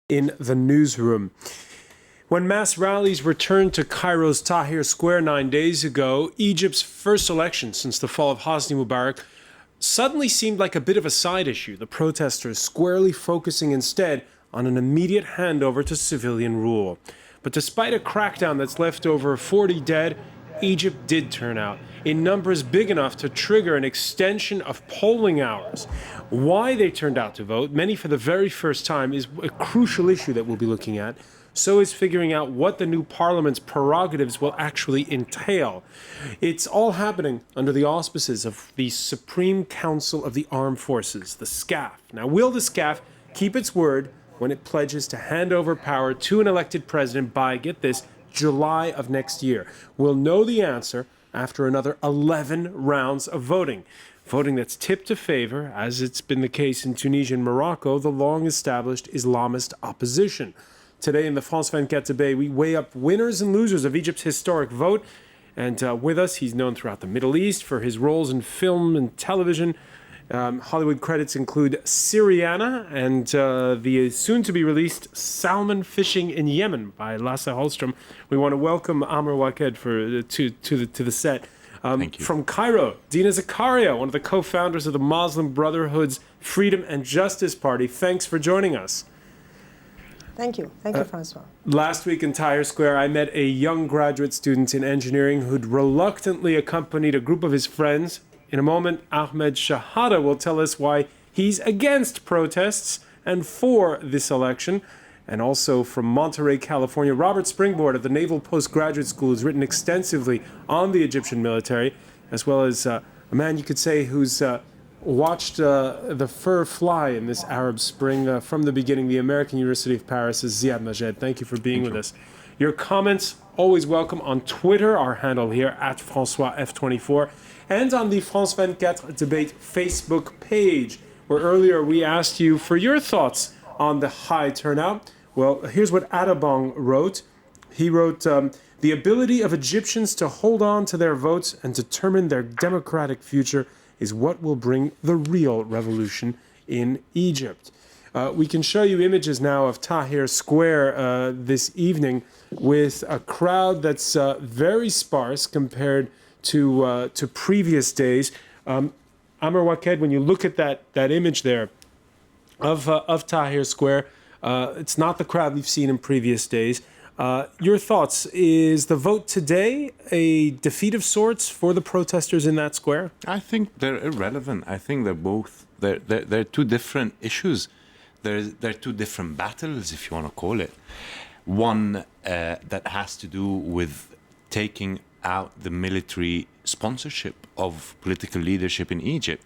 in the newsroom. When mass rallies returned to Cairo's Tahrir Square 9 days ago, Egypt's first election since the fall of Hosni Mubarak suddenly seemed like a bit of a side issue, the protesters squarely focusing instead on an immediate handover to civilian rule. But despite a crackdown that's left over 40 dead, Egypt did turn out in numbers big enough to trigger an extension of polling hours. Why they turned out to vote, many for the very first time, is a crucial issue that we'll be looking at. So is figuring out what the new parliament's prerogatives will actually entail. It's all happening under the auspices of the Supreme Council of the Armed Forces, the SCAF. Now, will the SCAF keep its word when it pledges to hand over power to an elected president by, get this, July of next year? We'll know the answer after another 11 rounds of voting. Voting that's tipped to favor, as it's been the case in Tunisia and Morocco, the long-established Islamist opposition. Today in the France 24 debate, we weigh up winners and losers of Egypt's historic vote. And with us, he's known throughout the Middle East for his roles in film and television. Hollywood credits include Syriana and the soon-to-be-released Salmon Fishing in Yemen by Lasse Hallström. We want to welcome Amr Waked to the set. Thank you. From Cairo, Dina Zecharia, one of the co-founders of the Muslim Brotherhood's Freedom and Justice Party. Thanks for joining us. Thank you. Thank you, François. Last week in Tahrir Square, I met a young graduate student in engineering who'd reluctantly accompanied a group of his friends. In a moment, Ahmed Shahada will tell us why he's against protests and for this election. And also from Monterey, California, Robert Springborg of the Naval Postgraduate School has written extensively on the Egyptian military, as well as a man you could say who's watched the fur fly in this Arab Spring from the beginning. The American University of Paris is Ziad Majed. Thank you for being with us. Your comments, always welcome on Twitter, our handle here, at FrançoisF24, and on the France 24 Debate Facebook page, where earlier we asked you for your thoughts on the high turnout. Well, here's what Adabong wrote. He wrote, the ability of Egyptians to hold on to their votes and determine their democratic future is what will bring the real revolution in Egypt. We can show you images now of Tahrir Square this evening with a crowd that's very sparse compared to previous days. Amr Waked, when you look at that image there of Tahrir Square, it's not the crowd we've seen in previous days. Your thoughts, is the vote today a defeat of sorts for the protesters in that square? I think they're irrelevant. I think they're two different issues. They're two different battles, if you want to call it. One that has to do with taking out the military sponsorship of political leadership in Egypt,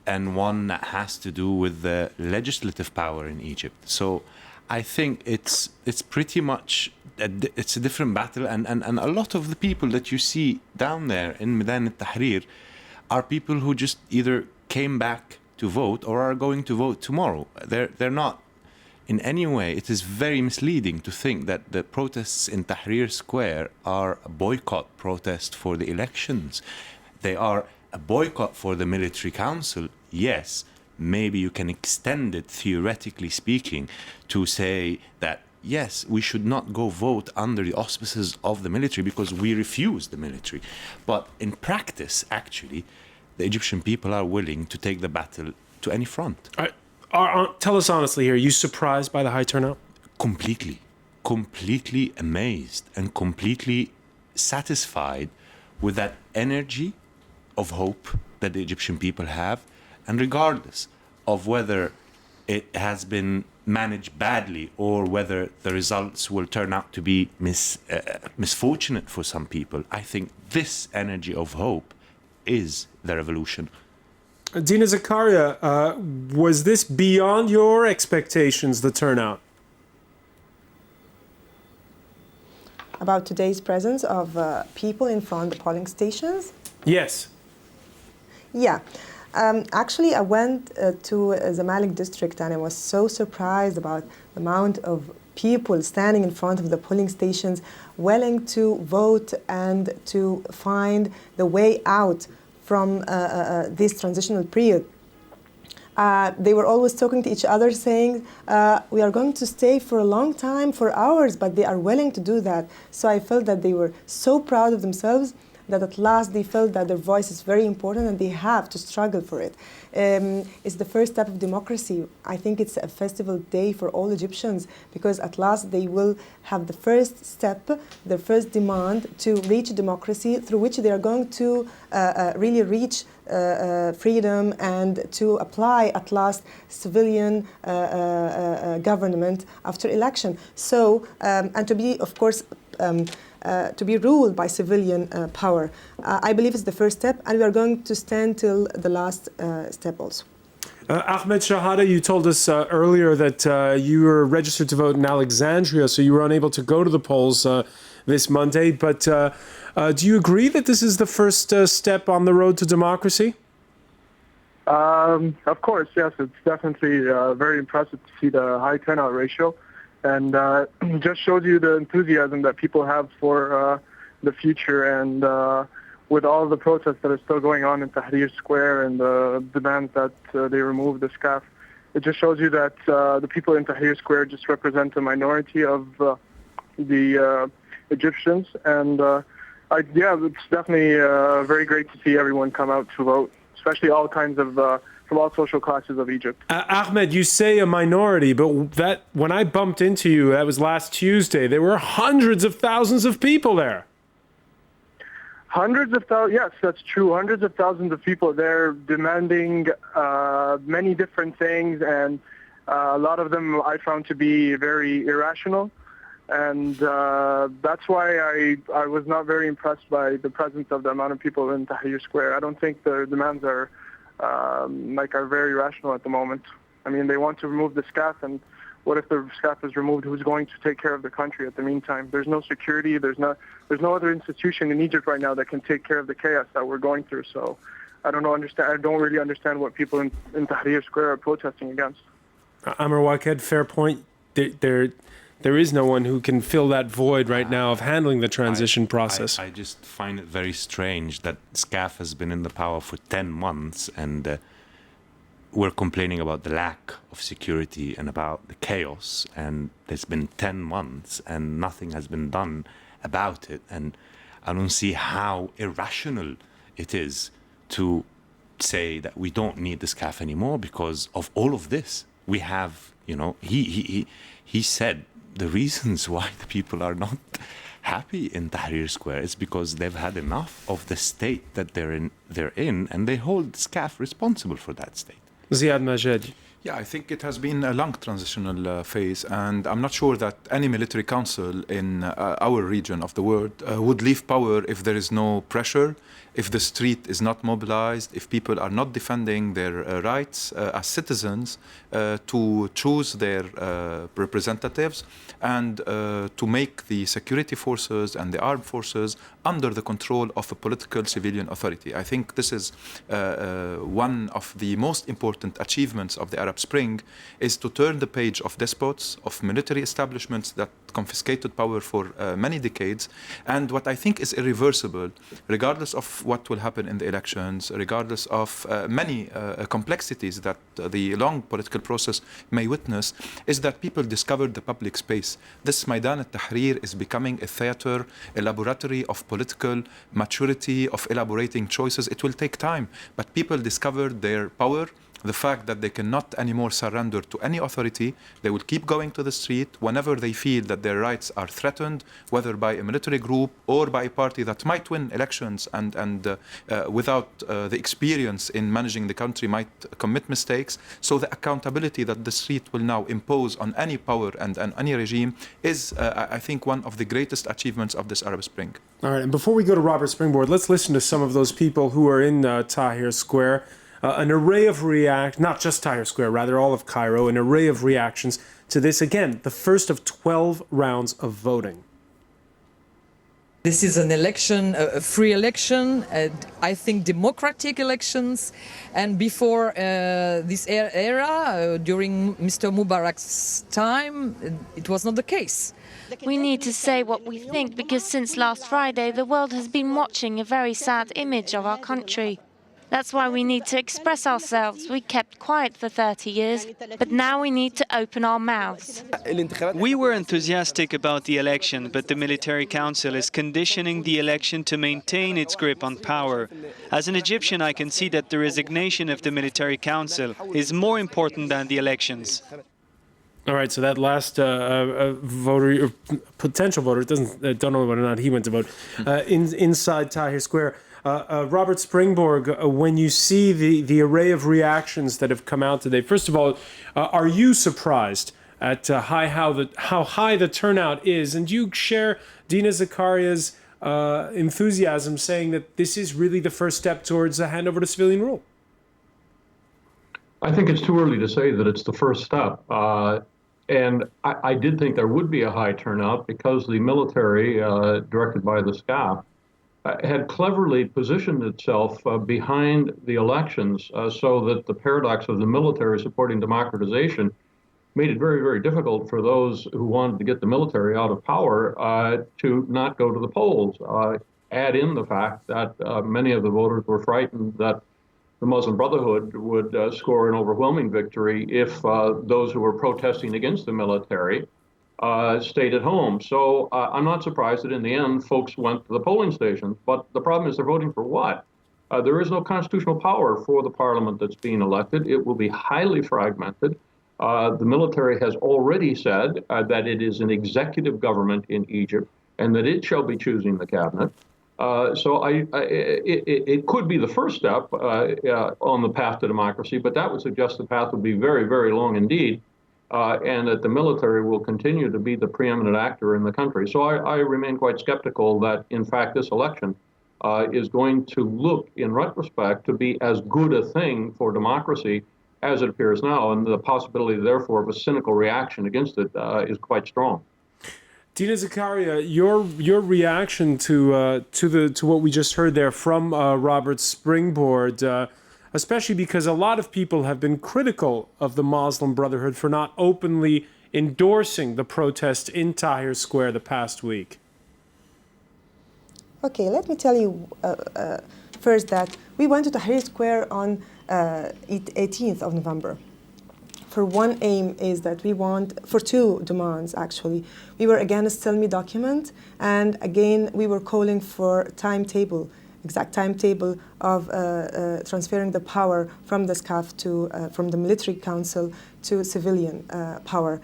and one that has to do with the legislative power in Egypt. So I think it's pretty much it's a different battle, and a lot of the people that you see down there in Maidan al-Tahrir are people who just either came back to vote or are going to vote tomorrow. They're not in any way. It is very misleading to think that the protests in Tahrir Square are a boycott protest for the elections. They are a boycott for the military council. Yes, maybe you can extend it, theoretically speaking, to say that yes, we should not go vote under the auspices of the military because we refuse the military. But in practice, actually, the Egyptian people are willing to take the battle to any front. Tell us honestly here, are you surprised by the high turnout? Completely amazed and completely satisfied with that energy of hope that the Egyptian people have. And regardless of whether it has been managed badly or whether the results will turn out to be misfortunate for some people, I think this energy of hope is the revolution. Dina Zecharia, was this beyond your expectations, the turnout? About today's presence of people in front of the polling stations? Yes. Yeah. Actually, I went to Zamalek district and I was so surprised about the amount of people standing in front of the polling stations willing to vote and to find the way out from this transitional period. They were always talking to each other saying, we are going to stay for a long time, for hours, but they are willing to do that. So I felt that they were so proud of themselves that at last they felt that their voice is very important and they have to struggle for it. It's the first step of democracy. I think it's a festival day for all Egyptians because at last they will have the first step, their first demand to reach democracy through which they are going to really reach freedom and to apply at last civilian government after election. So, and to be, of course, to be ruled by civilian power. I believe it's the first step, and we are going to stand till the last step also. Ahmed Shahada, you told us earlier that you were registered to vote in Alexandria, so you were unable to go to the polls this Monday. But do you agree that this is the first step on the road to democracy? Of course, yes. It's definitely very impressive to see the high turnout ratio. And just shows you the enthusiasm that people have for the future. And with all the protests that are still going on in Tahrir Square and the demands that they remove the SCAF, it just shows you that the people in Tahrir Square just represent a minority of the Egyptians. And yeah, it's definitely very great to see everyone come out to vote, especially all kinds of from all social classes of Egypt. Ahmed, you say a minority, but that when I bumped into you, that was last Tuesday, there were hundreds of thousands of people there. Hundreds of thousands, yes, that's true. Hundreds of thousands of people there demanding many different things, and a lot of them I found to be very irrational. And that's why I was not very impressed by the presence of the amount of people in Tahrir Square. I don't think the demands are very rational at the moment. I mean, they want to remove the SCAF, and what if the SCAF is removed? Who's going to take care of the country at the meantime? There's no security. There's no other institution in Egypt right now that can take care of the chaos that we're going through. So I don't really understand what people in Tahrir Square are protesting against. Amr Waked, fair point. There is no one who can fill that void right now of handling the transition process. I just find it very strange that SCAF has been in the power for 10 months and we're complaining about the lack of security and about the chaos, and there's been 10 months and nothing has been done about it. And I don't see how irrational it is to say that we don't need the SCAF anymore because of all of this. We have, he said, the reasons why the people are not happy in Tahrir Square is because they've had enough of the state that they're in, and they hold SCAF responsible for that state. Ziad Majed. Yeah, I think it has been a long transitional phase, and I'm not sure that any military council in our region of the world would leave power if there is no pressure, if the street is not mobilized, if people are not defending their rights as citizens to choose their representatives and to make the security forces and the armed forces under the control of a political civilian authority. I think this is one of the most important achievements of the Arab Spring, is to turn the page of despots, of military establishments that confiscated power for many decades. And what I think is irreversible, regardless of what will happen in the elections, regardless of many complexities that the long political process may witness, is that people discovered the public space. This Maidan al-Tahrir is becoming a theater, a laboratory of political maturity, of elaborating choices. It will take time, but people discovered their power, the fact that they cannot anymore surrender to any authority. They will keep going to the street whenever they feel that their rights are threatened, whether by a military group or by a party that might win elections and without the experience in managing the country might commit mistakes. So the accountability that the street will now impose on any power and any regime is, I think, one of the greatest achievements of this Arab Spring. All right, and before we go to Robert Springborg, let's listen to some of those people who are in Tahrir Square. An array of not just Tahrir Square, rather all of Cairo, an array of reactions to this. Again, the first of 12 rounds of voting. This is an election, a free election, I think democratic elections. And before this era, during Mr. Mubarak's time, it was not the case. We need to say what we think because since last Friday, the world has been watching a very sad image of our country. That's why we need to express ourselves. We kept quiet for 30 years, but now we need to open our mouths. We were enthusiastic about the election, but the military council is conditioning the election to maintain its grip on power. As an Egyptian, I can see that the resignation of the military council is more important than the elections. All right, so that last voter, or potential voter, don't know whether or not he went to vote, inside Tahrir Square. Robert Springborg, when you see the array of reactions that have come out today, first of all, are you surprised at how high the turnout is? And do you share Dina Zecharia's enthusiasm, saying that this is really the first step towards a handover to civilian rule? I think it's too early to say that it's the first step. And I did think there would be a high turnout because the military, directed by the SCAF, had cleverly positioned itself behind the elections so that the paradox of the military supporting democratization made it very, very difficult for those who wanted to get the military out of power to not go to the polls. Add in the fact that many of the voters were frightened that the Muslim Brotherhood would score an overwhelming victory if those who were protesting against the military stayed at home. So I'm not surprised that in the end, folks went to the polling stations. But the problem is they're voting for what? There is no constitutional power for the parliament that's being elected. It will be highly fragmented. The military has already said that it is an executive government in Egypt and that it shall be choosing the cabinet. So it could be the first step on the path to democracy, but that would suggest the path would be very, very long indeed, and that the military will continue to be the preeminent actor in the country. So I remain quite skeptical that, in fact, this election is going to look, in retrospect, to be as good a thing for democracy as it appears now, and the possibility, therefore, of a cynical reaction against it is quite strong. Dina Zecharia, your reaction to what we just heard there from Robert Springborg, especially because a lot of people have been critical of the Muslim Brotherhood for not openly endorsing the protest in Tahrir Square the past week. Okay, let me tell you first that we went to Tahrir Square on 18th of November. For one aim is that we want, for two demands actually. We were against Selmi document, and again we were calling for timetable, exact timetable of transferring the power from the SCAF to, from the military council to civilian power.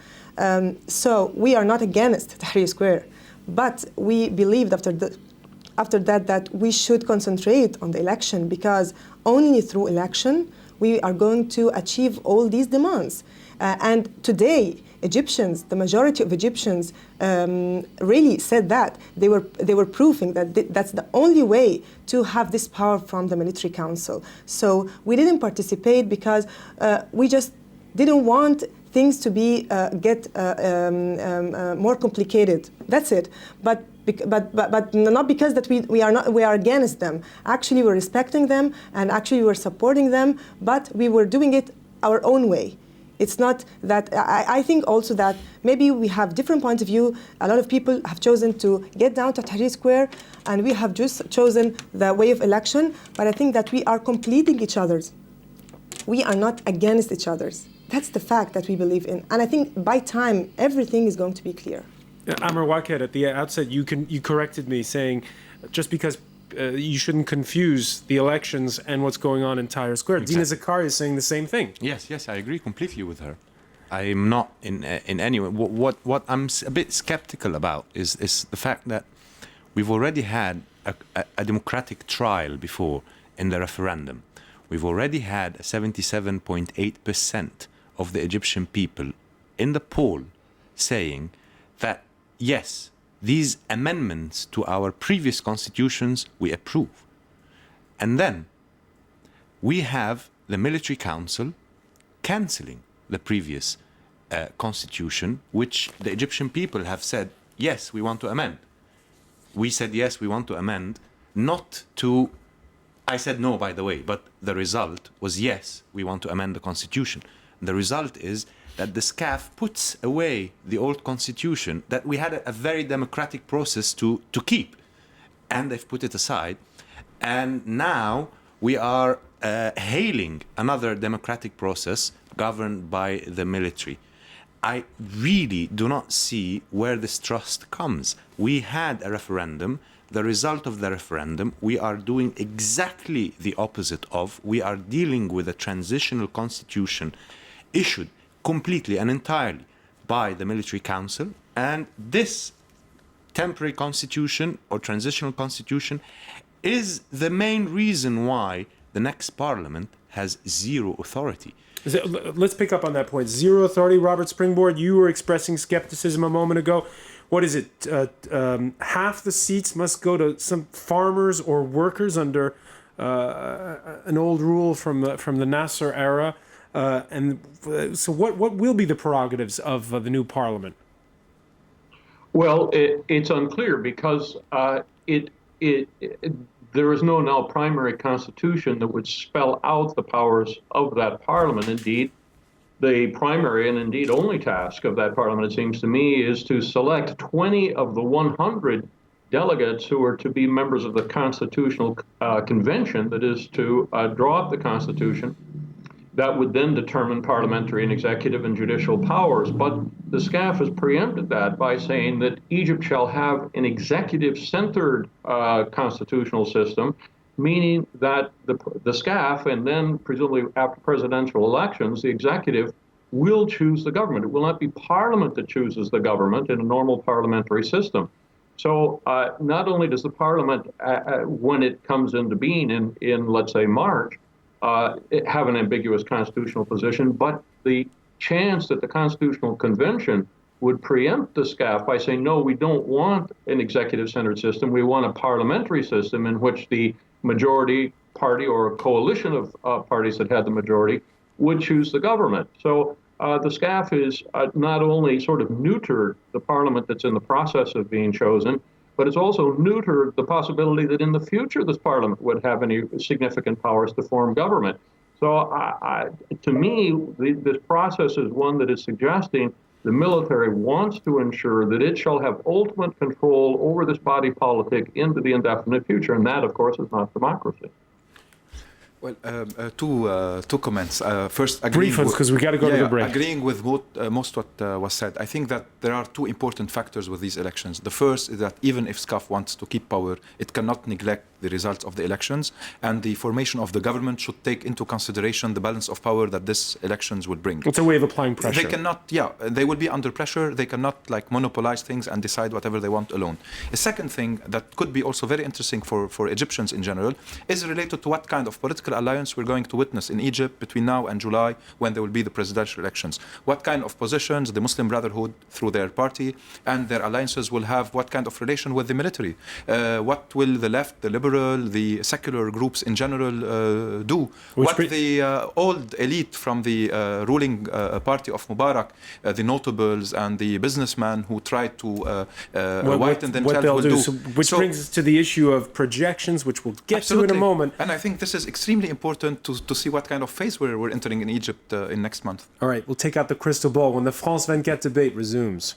So we are not against Tahrir Square, but we believed after that we should concentrate on the election, because only through election we are going to achieve all these demands. And today, Egyptians, the majority of Egyptians, really said that. They were proving that that's the only way to have this power from the military council. So we didn't participate because we just didn't want things to be get more complicated. That's it. But not because that we are against them. Actually, we're respecting them, and actually we're supporting them, but we were doing it our own way. It's not that, I think also that maybe we have different points of view. A lot of people have chosen to get down to Tahrir Square, and we have just chosen the way of election, but I think that we are completing each other's. We are not against each other's. That's the fact that we believe in. And I think by time, everything is going to be clear. Amr Waked, at the outset, you corrected me, saying just because you shouldn't confuse the elections and what's going on in Tahrir Square. Exactly. Dina Zecharia is saying the same thing. Yes, I agree completely with her. I'm not in any way. What I'm a bit skeptical about is the fact that we've already had a democratic trial before in the referendum. We've already had 77.8% of the Egyptian people in the poll saying that, yes, these amendments to our previous constitutions we approve. And then we have the military council cancelling the previous constitution, which the Egyptian people have said, yes, we want to amend. We said, yes, we want to amend, not to, I said no, by the way, but the result was, yes, we want to amend the constitution. The result is that the SCAF puts away the old constitution that we had a very democratic process to keep. And they've put it aside. And now we are hailing another democratic process governed by the military. I really do not see where this trust comes. We had a referendum. The result of the referendum, we are doing exactly the opposite of. We are dealing with a transitional constitution issued completely and entirely by the military council. And this temporary constitution or transitional constitution is the main reason why the next parliament has zero authority. Let's pick up on that point. Zero authority. Robert Springborg, you were expressing skepticism a moment ago. What is it? Half the seats must go to some farmers or workers under an old rule from the Nasser era. So what will be the prerogatives of the new parliament? Well, it's unclear because there is no now primary constitution that would spell out the powers of that parliament. Indeed, the primary and indeed only task of that parliament, it seems to me, is to select 20 of the 100 delegates who are to be members of the Constitutional Convention, that is to draw up the Constitution. That would then determine parliamentary and executive and judicial powers. But the SCAF has preempted that by saying that Egypt shall have an executive-centered constitutional system, meaning that the SCAF, and then presumably after presidential elections, the executive will choose the government. It will not be parliament that chooses the government in a normal parliamentary system. So not only does the parliament, when it comes into being in let's say, March, have an ambiguous constitutional position, but the chance that the Constitutional Convention would preempt the SCAF by saying, no, we don't want an executive-centered system, we want a parliamentary system in which the majority party or a coalition of parties that had the majority would choose the government. So the SCAF is not only sort of neutered the parliament that's in the process of being chosen, but it's also neutered the possibility that in the future this parliament would have any significant powers to form government. So to me, this process is one that is suggesting the military wants to ensure that it shall have ultimate control over this body politic into the indefinite future, and that, of course, is not democracy. Well, two comments. First, brief ones, because we got to go to the break. Agreeing with most what was said, I think that there are two important factors with these elections. The first is that even if SCAF wants to keep power, it cannot neglect the results of the elections, and the formation of the government should take into consideration the balance of power that these elections would bring. It's a way of applying pressure. They cannot, they will be under pressure. They cannot monopolize things and decide whatever they want alone. A second thing that could be also very interesting for Egyptians in general is related to what kind of political alliance we're going to witness in Egypt between now and July, when there will be the presidential elections. What kind of positions the Muslim Brotherhood through their party and their alliances will have, what kind of relation with the military, what will the left, the liberal, the secular groups in general do, what the old elite from the ruling party of Mubarak, the notables and the businessmen who tried to whiten themselves will do. Which brings us to the issue of projections, which we'll get to in a moment. And I think this is extremely important to see what kind of phase we're entering in Egypt in next month. All right, we'll take out the crystal ball when the France 24 debate resumes.